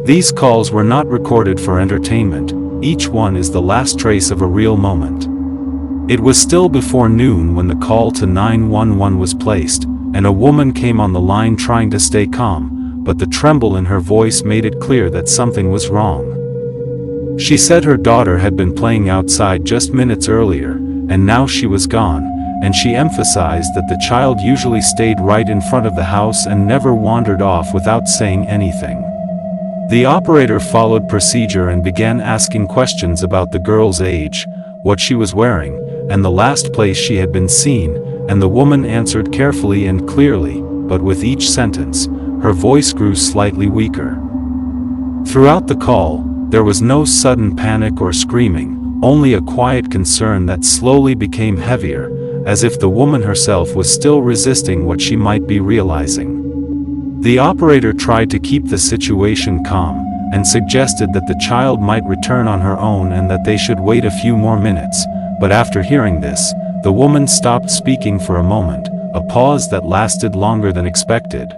These calls were not recorded for entertainment, each one is the last trace of a real moment. It was still before noon when the call to 911 was placed, and a woman came on the line trying to stay calm, but the tremble in her voice made it clear that something was wrong. She said her daughter had been playing outside just minutes earlier, and now she was gone, and she emphasized that the child usually stayed right in front of the house and never wandered off without saying anything. The operator followed procedure and began asking questions about the girl's age, what she was wearing, and the last place she had been seen, and the woman answered carefully and clearly, but with each sentence, her voice grew slightly weaker. Throughout the call, there was no sudden panic or screaming, only a quiet concern that slowly became heavier, as if the woman herself was still resisting what she might be realizing. The operator tried to keep the situation calm, and suggested that the child might return on her own and that they should wait a few more minutes, but after hearing this, the woman stopped speaking for a moment, a pause that lasted longer than expected.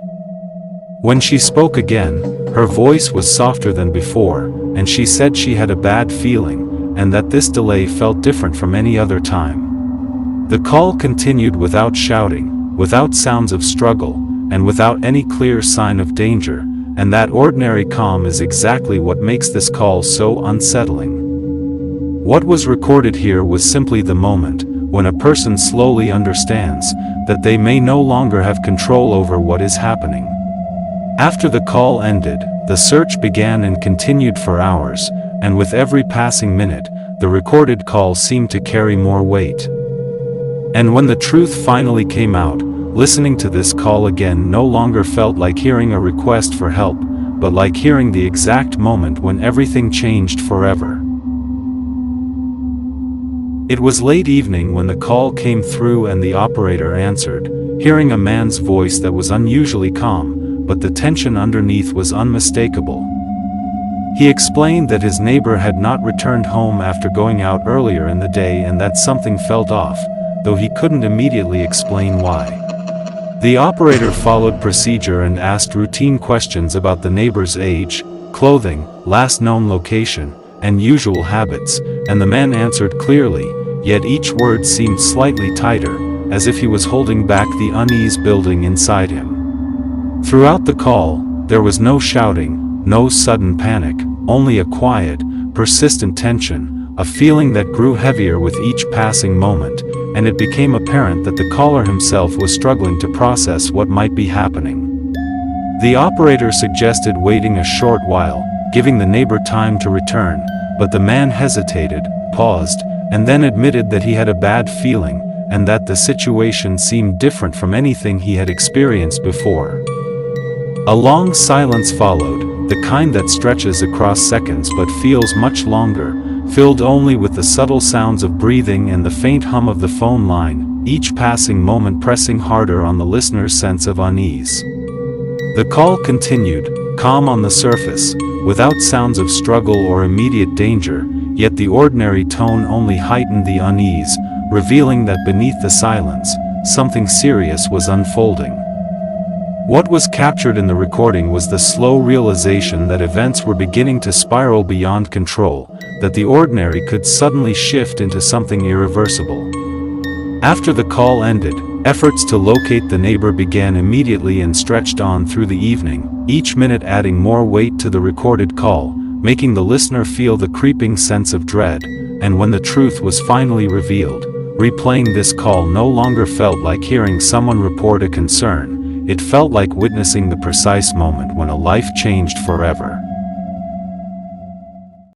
When she spoke again, her voice was softer than before, and she said she had a bad feeling, and that this delay felt different from any other time. The call continued without shouting, without sounds of struggle, and without any clear sign of danger, and that ordinary calm is exactly what makes this call so unsettling. What was recorded here was simply the moment, when a person slowly understands that they may no longer have control over what is happening. After the call ended, the search began and continued for hours, and with every passing minute, the recorded call seemed to carry more weight. And when the truth finally came out, listening to this call again no longer felt like hearing a request for help, but like hearing the exact moment when everything changed forever. It was late evening when the call came through and the operator answered, hearing a man's voice that was unusually calm, but the tension underneath was unmistakable. He explained that his neighbor had not returned home after going out earlier in the day and that something felt off, though he couldn't immediately explain why. The operator followed procedure and asked routine questions about the neighbor's age, clothing, last known location, and usual habits, and the man answered clearly, yet each word seemed slightly tighter, as if he was holding back the unease building inside him. Throughout the call, there was no shouting, no sudden panic, only a quiet, persistent tension, a feeling that grew heavier with each passing moment, and it became apparent that the caller himself was struggling to process what might be happening. The operator suggested waiting a short while, giving the neighbor time to return, but the man hesitated, paused, and then admitted that he had a bad feeling, and that the situation seemed different from anything he had experienced before. A long silence followed, the kind that stretches across seconds but feels much longer, filled only with the subtle sounds of breathing and the faint hum of the phone line, each passing moment pressing harder on the listener's sense of unease. The call continued, calm on the surface, without sounds of struggle or immediate danger, yet the ordinary tone only heightened the unease, revealing that beneath the silence, something serious was unfolding. What was captured in the recording was the slow realization that events were beginning to spiral beyond control, that the ordinary could suddenly shift into something irreversible. After the call ended, efforts to locate the neighbor began immediately and stretched on through the evening, each minute adding more weight to the recorded call, making the listener feel the creeping sense of dread, and when the truth was finally revealed, replaying this call no longer felt like hearing someone report a concern, it felt like witnessing the precise moment when a life changed forever.